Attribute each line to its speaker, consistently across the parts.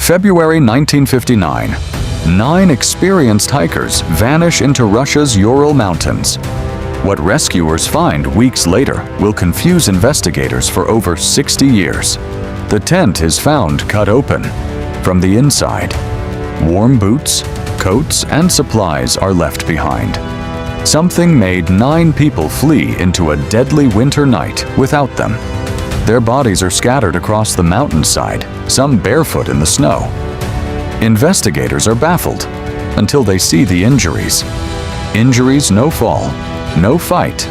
Speaker 1: February 1959. 9 experienced hikers vanish into Russia's Ural Mountains. What rescuers find weeks later will confuse investigators for over 60 years. The tent is found cut open from the inside. Warm boots, coats, and supplies are left behind. Something made 9 people flee into a deadly winter night without them. Their bodies are scattered across the mountainside, some barefoot in the snow. Investigators are baffled until they see the injuries. Injuries no fall, no fight,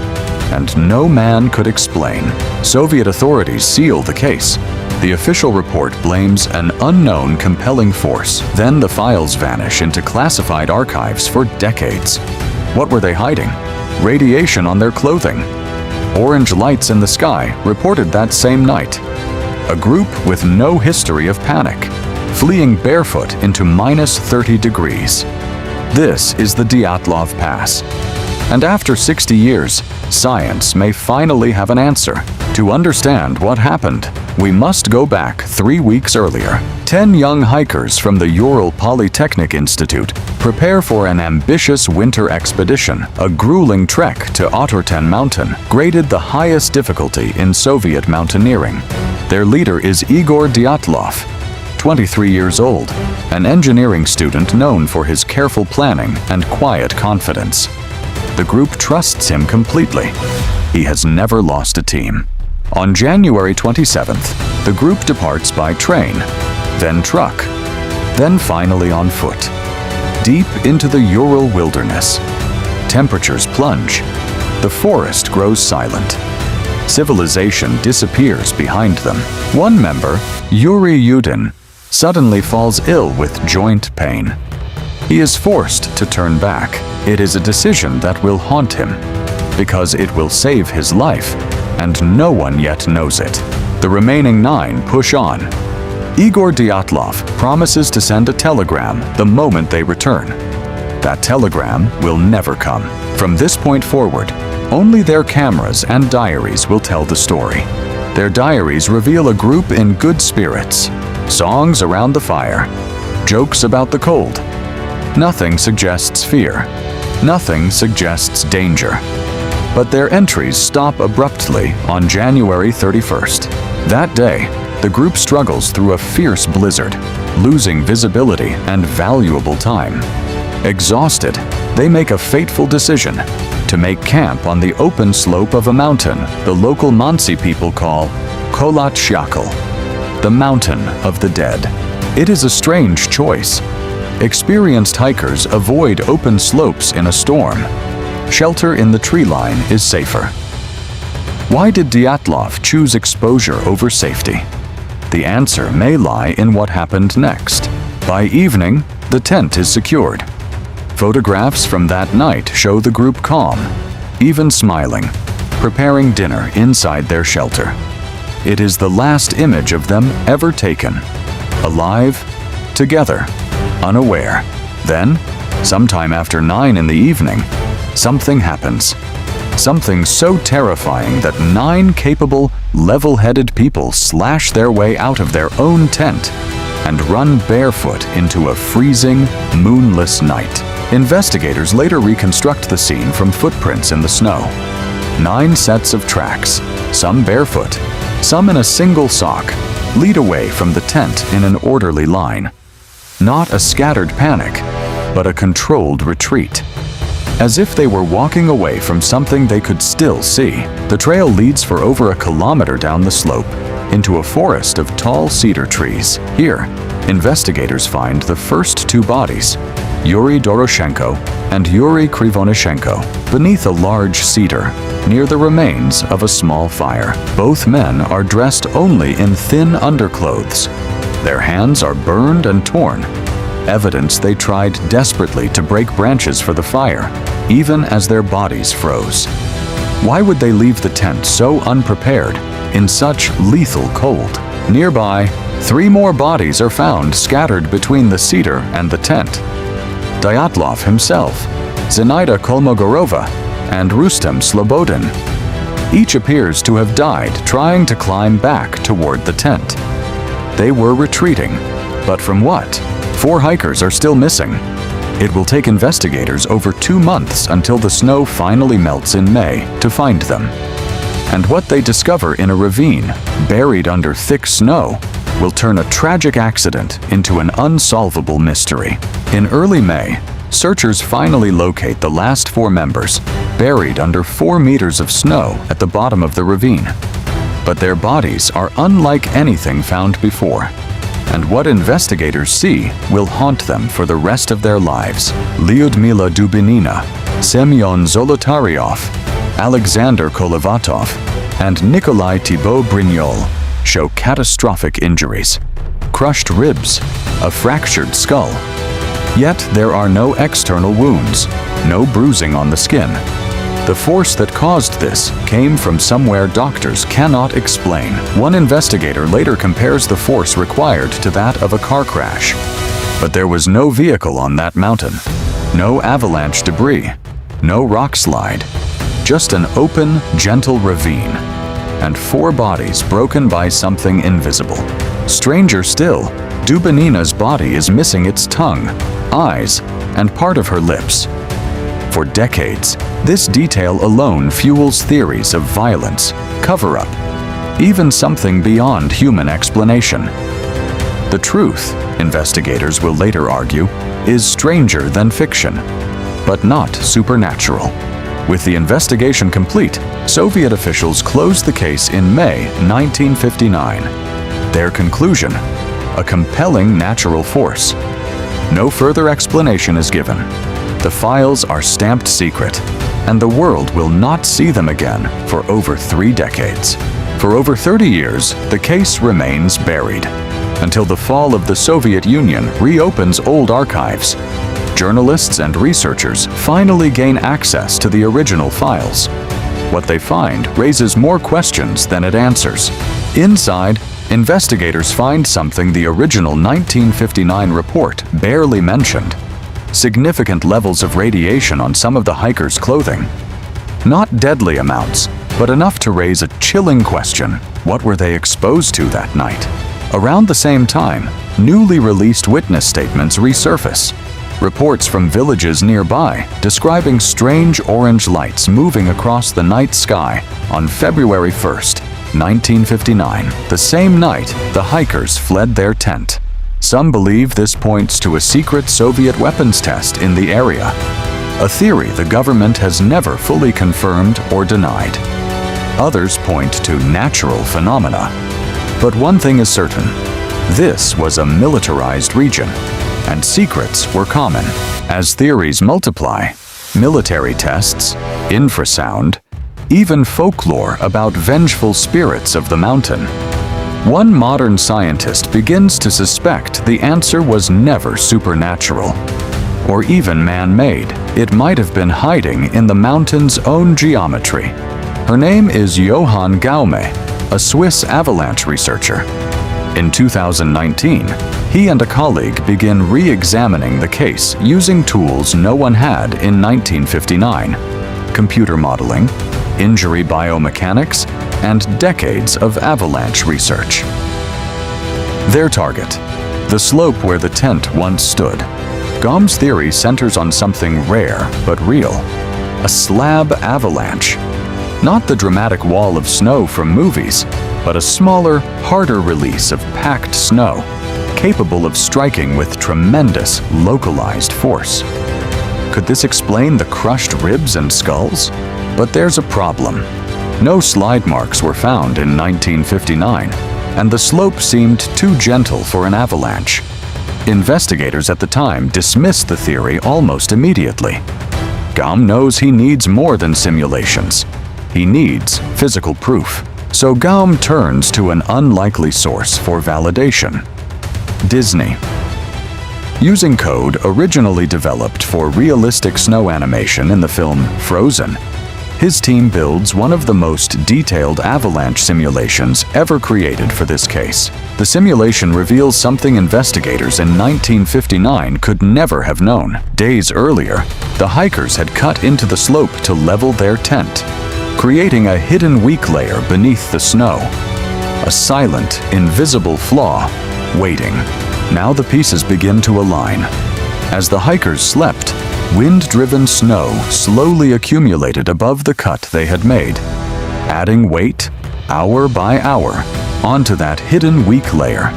Speaker 1: and no man could explain. Soviet authorities seal the case. The official report blames an unknown compelling force. Then the files vanish into classified archives for decades. What were they hiding? Radiation on their clothing. Orange lights in the sky reported that same night. A group with no history of panic, fleeing barefoot into -30 degrees. This is the Dyatlov Pass. And after 60 years, science may finally have an answer. To understand what happened, we must go back 3 weeks earlier. 10 young hikers from the Ural Polytechnic Institute prepare for an ambitious winter expedition. A grueling trek to Otorten Mountain, graded the highest difficulty in Soviet mountaineering. Their leader is Igor Dyatlov, 23 years old, an engineering student known for his careful planning and quiet confidence. The group trusts him completely. He has never lost a team. On January 27th, the group departs by train, then truck, then finally on foot, deep into the Ural wilderness. Temperatures plunge. The forest grows silent. Civilization disappears behind them. One member, Yuri Yudin, suddenly falls ill with joint pain. He is forced to turn back. It is a decision that will haunt him, because it will save his life, and no one yet knows it. The remaining 9 push on. Igor Dyatlov promises to send a telegram the moment they return. That telegram will never come. From this point forward, only their cameras and diaries will tell the story. Their diaries reveal a group in good spirits, songs around the fire, jokes about the cold. Nothing suggests fear. Nothing suggests danger. But their entries stop abruptly on January 31st. That day, the group struggles through a fierce blizzard, losing visibility and valuable time. Exhausted, they make a fateful decision to make camp on the open slope of a mountain the local Mansi people call Kholat Shakal, the Mountain of the Dead. It is a strange choice. Experienced hikers avoid open slopes in a storm. Shelter in the tree line is safer. Why did Dyatlov choose exposure over safety? The answer may lie in what happened next. By evening, the tent is secured. Photographs from that night show the group calm, even smiling, preparing dinner inside their shelter. It is the last image of them ever taken. Alive, together, unaware. Then, sometime after 9 in the evening, something happens. Something so terrifying that 9 capable, level-headed people slash their way out of their own tent and run barefoot into a freezing, moonless night. Investigators later reconstruct the scene from footprints in the snow. 9 sets of tracks, some barefoot, some in a single sock, lead away from the tent in an orderly line. Not a scattered panic, but a controlled retreat. As if they were walking away from something they could still see. The trail leads for over a kilometer down the slope, into a forest of tall cedar trees. Here, investigators find the first 2 bodies, Yuri Doroshenko and Yuri Krivonishenko, beneath a large cedar, near the remains of a small fire. Both men are dressed only in thin underclothes. Their hands are burned and torn, evidence they tried desperately to break branches for the fire, even as their bodies froze. Why would they leave the tent so unprepared, in such lethal cold? Nearby, 3 more bodies are found scattered between the cedar and the tent. Dyatlov himself, Zenaida Kolmogorova, and Rustem Slobodin. Each appears to have died trying to climb back toward the tent. They were retreating, But from what? 4 hikers are still missing. It will take investigators over 2 months until the snow finally melts in May to find them. And what they discover in a ravine, buried under thick snow, will turn a tragic accident into an unsolvable mystery. In early May, searchers finally locate the last 4 members, buried under 4 meters of snow at the bottom of the ravine. But their bodies are unlike anything found before. And what investigators see will haunt them for the rest of their lives. Lyudmila Dubinina, Semyon Zolotaryov, Alexander Kolevatov, and Nikolai Thibault-Brignol show catastrophic injuries. Crushed ribs, a fractured skull. Yet there are no external wounds, no bruising on the skin. The force that caused this came from somewhere doctors cannot explain. One investigator later compares the force required to that of a car crash. But there was no vehicle on that mountain, no avalanche debris, no rock slide, just an open, gentle ravine, and 4 bodies broken by something invisible. Stranger still, Dubinina's body is missing its tongue, eyes, and part of her lips. For decades, this detail alone fuels theories of violence, cover-up, even something beyond human explanation. The truth, investigators will later argue, is stranger than fiction, but not supernatural. With the investigation complete, Soviet officials closed the case in May 1959. Their conclusion: a compelling natural force. No further explanation is given. The files are stamped secret, and the world will not see them again for over 3 decades. For over 30 years, the case remains buried, until the fall of the Soviet Union reopens old archives. Journalists and researchers finally gain access to the original files. What they find raises more questions than it answers. Inside, investigators find something the original 1959 report barely mentioned: significant levels of radiation on some of the hikers' clothing. Not deadly amounts, but enough to raise a chilling question: what were they exposed to that night? Around the same time, newly released witness statements resurface. Reports from villages nearby describing strange orange lights moving across the night sky on February 1st, 1959, the same night the hikers fled their tent. Some believe this points to a secret Soviet weapons test in the area, a theory the government has never fully confirmed or denied. Others point to natural phenomena. But one thing is certain: this was a militarized region, and secrets were common. As theories multiply, military tests, infrasound, even folklore about vengeful spirits of the mountain. One modern scientist begins to suspect the answer was never supernatural, or even man-made. It might have been hiding in the mountain's own geometry. Her name is Johann Gaume, a Swiss avalanche researcher. In 2019, he and a colleague begin re-examining the case using tools no one had in 1959: computer modeling, injury biomechanics, and decades of avalanche research. Their target: the slope where the tent once stood. Gaume's theory centers on something rare but real: a slab avalanche. Not the dramatic wall of snow from movies, but a smaller, harder release of packed snow, capable of striking with tremendous, localized force. Could this explain the crushed ribs and skulls? But there's a problem. No slide marks were found in 1959, and the slope seemed too gentle for an avalanche. Investigators at the time dismissed the theory almost immediately. Gaume knows he needs more than simulations. He needs physical proof. So Gaume turns to an unlikely source for validation: Disney. Using code originally developed for realistic snow animation in the film Frozen, his team builds one of the most detailed avalanche simulations ever created for this case. The simulation reveals something investigators in 1959 could never have known. Days earlier, the hikers had cut into the slope to level their tent, creating a hidden weak layer beneath the snow. A silent, invisible flaw, waiting. Now the pieces begin to align. As the hikers slept, wind-driven snow slowly accumulated above the cut they had made, adding weight, hour by hour, onto that hidden weak layer.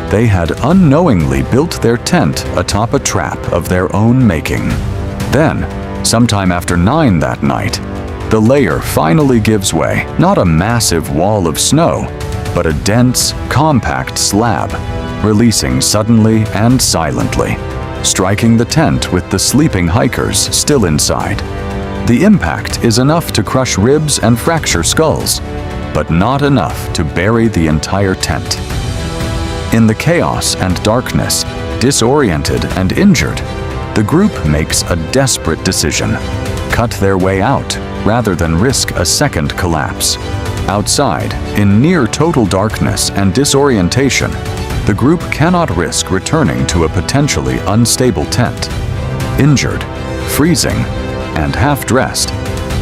Speaker 1: They had unknowingly built their tent atop a trap of their own making. Then, sometime after 9 that night, the layer finally gives way, not a massive wall of snow, but a dense, compact slab, releasing suddenly and silently, striking the tent with the sleeping hikers still inside. The impact is enough to crush ribs and fracture skulls, but not enough to bury the entire tent. In the chaos and darkness, disoriented and injured, the group makes a desperate decision: cut their way out rather than risk a second collapse. Outside, in near total darkness and disorientation, the group cannot risk returning to a potentially unstable tent. Injured, freezing, and half-dressed,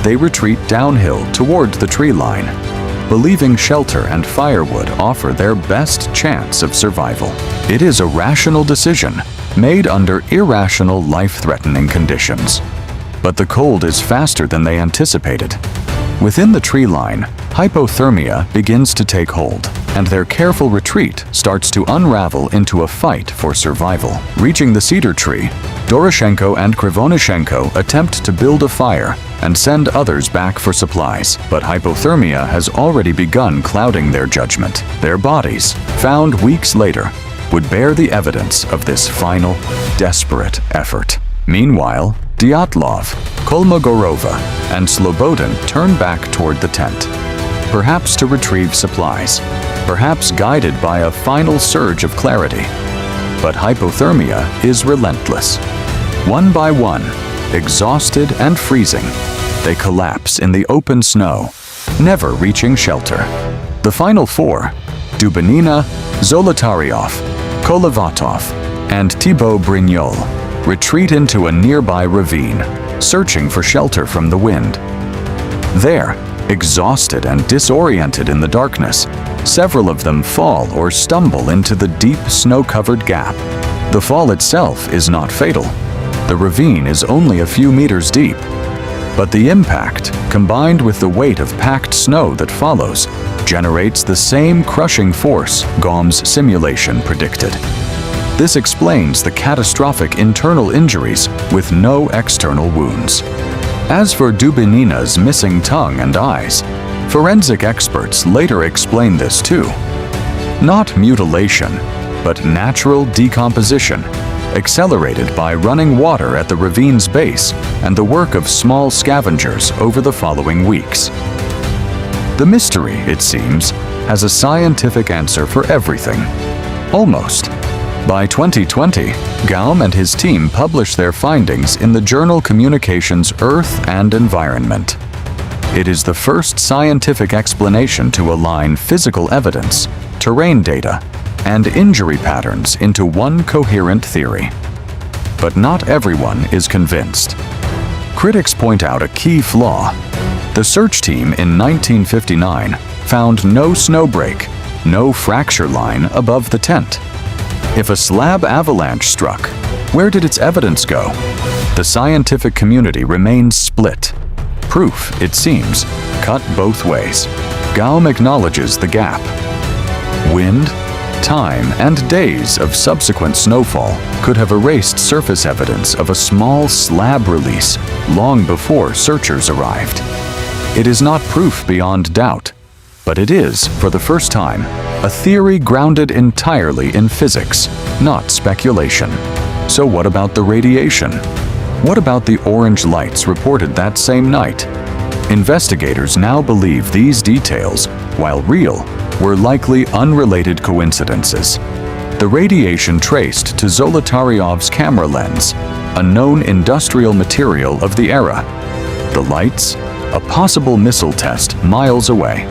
Speaker 1: they retreat downhill toward the tree line, believing shelter and firewood offer their best chance of survival. It is a rational decision, made under irrational, life-threatening conditions. But the cold is faster than they anticipated. Within the tree line, hypothermia begins to take hold, and their careful retreat starts to unravel into a fight for survival. Reaching the cedar tree, Doroshenko and Krivonishenko attempt to build a fire and send others back for supplies, but hypothermia has already begun clouding their judgment. Their bodies, found weeks later, would bear the evidence of this final, desperate effort. Meanwhile, Dyatlov, Kolmogorova, and Slobodin turn back toward the tent, perhaps to retrieve supplies, perhaps guided by a final surge of clarity. But hypothermia is relentless. One by one, exhausted and freezing, they collapse in the open snow, never reaching shelter. The final 4, Dubinina, Zolotaryov, Kolovatov, and Thibaut Brignol, retreat into a nearby ravine, searching for shelter from the wind. There, exhausted and disoriented in the darkness, several of them fall or stumble into the deep snow-covered gap. The fall itself is not fatal. The ravine is only a few meters deep. But the impact, combined with the weight of packed snow that follows, generates the same crushing force Gaume's simulation predicted. This explains the catastrophic internal injuries with no external wounds. As for Dubinina's missing tongue and eyes, forensic experts later explain this too. Not mutilation, but natural decomposition, accelerated by running water at the ravine's base and the work of small scavengers over the following weeks. The mystery, it seems, has a scientific answer for everything. Almost. By 2020, Gaume and his team published their findings in the journal Communications Earth and Environment. It is the first scientific explanation to align physical evidence, terrain data, and injury patterns into one coherent theory. But not everyone is convinced. Critics point out a key flaw. The search team in 1959 found no snowbreak, no fracture line above the tent. If a slab avalanche struck, where did its evidence go? The scientific community remains split. Proof, it seems, cut both ways. Gaume acknowledges the gap. Wind, time, and days of subsequent snowfall could have erased surface evidence of a small slab release long before searchers arrived. It is not proof beyond doubt, but it is, for the first time, a theory grounded entirely in physics, not speculation. So what about the radiation? What about the orange lights reported that same night? Investigators now believe these details, while real, were likely unrelated coincidences. The radiation traced to Zolotaryov's camera lens, a known industrial material of the era. The lights, a possible missile test miles away.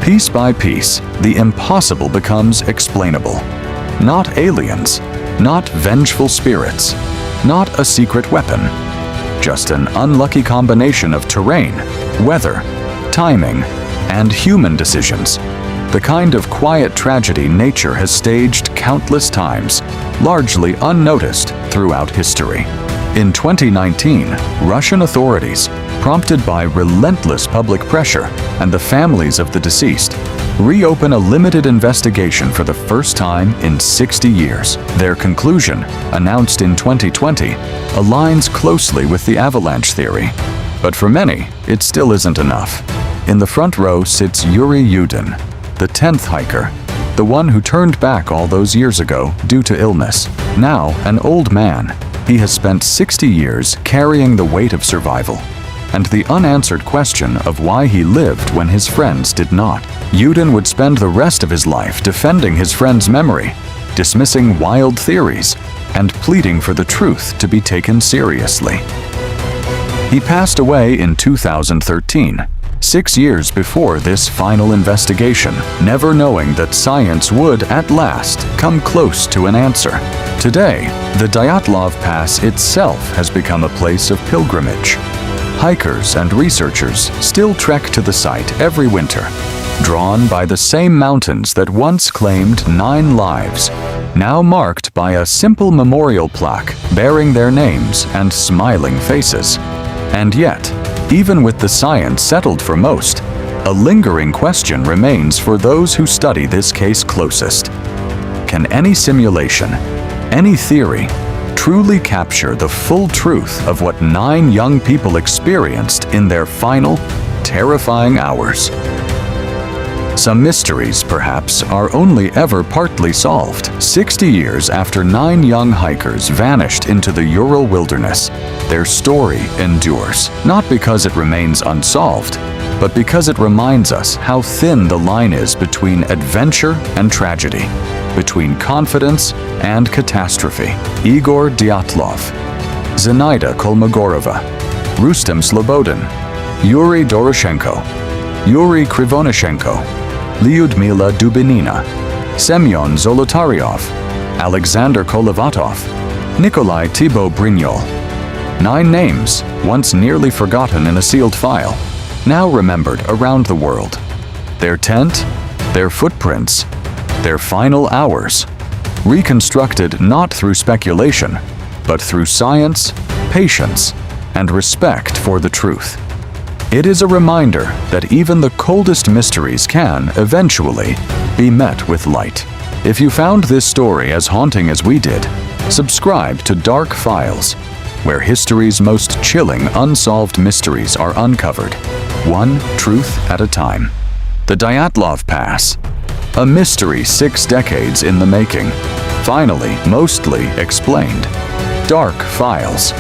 Speaker 1: Piece by piece, the impossible becomes explainable. Not aliens, not vengeful spirits, not a secret weapon. Just an unlucky combination of terrain, weather, timing, and human decisions. the kind of quiet tragedy nature has staged countless times, largely unnoticed throughout history. In 2019, Russian authorities, prompted by relentless public pressure and the families of the deceased, reopen a limited investigation for the first time in 60 years. Their conclusion, announced in 2020, aligns closely with the avalanche theory. But for many, it still isn't enough. In the front row sits Yuri Yudin, the 10th hiker, the one who turned back all those years ago due to illness. Now an old man, he has spent 60 years carrying the weight of survival and the unanswered question of why he lived when his friends did not. Yudin would spend the rest of his life defending his friend's memory, dismissing wild theories, and pleading for the truth to be taken seriously. He passed away in 2013, 6 years before this final investigation, never knowing that science would, at last, come close to an answer. Today, the Dyatlov Pass itself has become a place of pilgrimage. Hikers and researchers still trek to the site every winter, drawn by the same mountains that once claimed 9 lives, now marked by a simple memorial plaque bearing their names and smiling faces. And yet, even with the science settled for most, a lingering question remains for those who study this case closest. Can any simulation, any theory, truly capture the full truth of what 9 young people experienced in their final, terrifying hours? Some mysteries, perhaps, are only ever partly solved. 60 years after 9 young hikers vanished into the Ural wilderness, their story endures, not because it remains unsolved, but because it reminds us how thin the line is between adventure and tragedy, between confidence and catastrophe. Igor Dyatlov, Zenaida Kolmogorova, Rustem Slobodin, Yuri Doroshenko, Yuri Krivonishenko, Lyudmila Dubinina, Semyon Zolotaryov, Alexander Kolovatov, Nikolai Thibaut Brignol. 9 names, once nearly forgotten in a sealed file, now remembered around the world. Their tent, their footprints, their final hours, reconstructed not through speculation, but through science, patience, and respect for the truth. It is a reminder that even the coldest mysteries can, eventually, be met with light. If you found this story as haunting as we did, subscribe to Dark Files, where history's most chilling unsolved mysteries are uncovered, one truth at a time. The Dyatlov Pass, a mystery 6 decades in the making, finally mostly explained. Dark Files.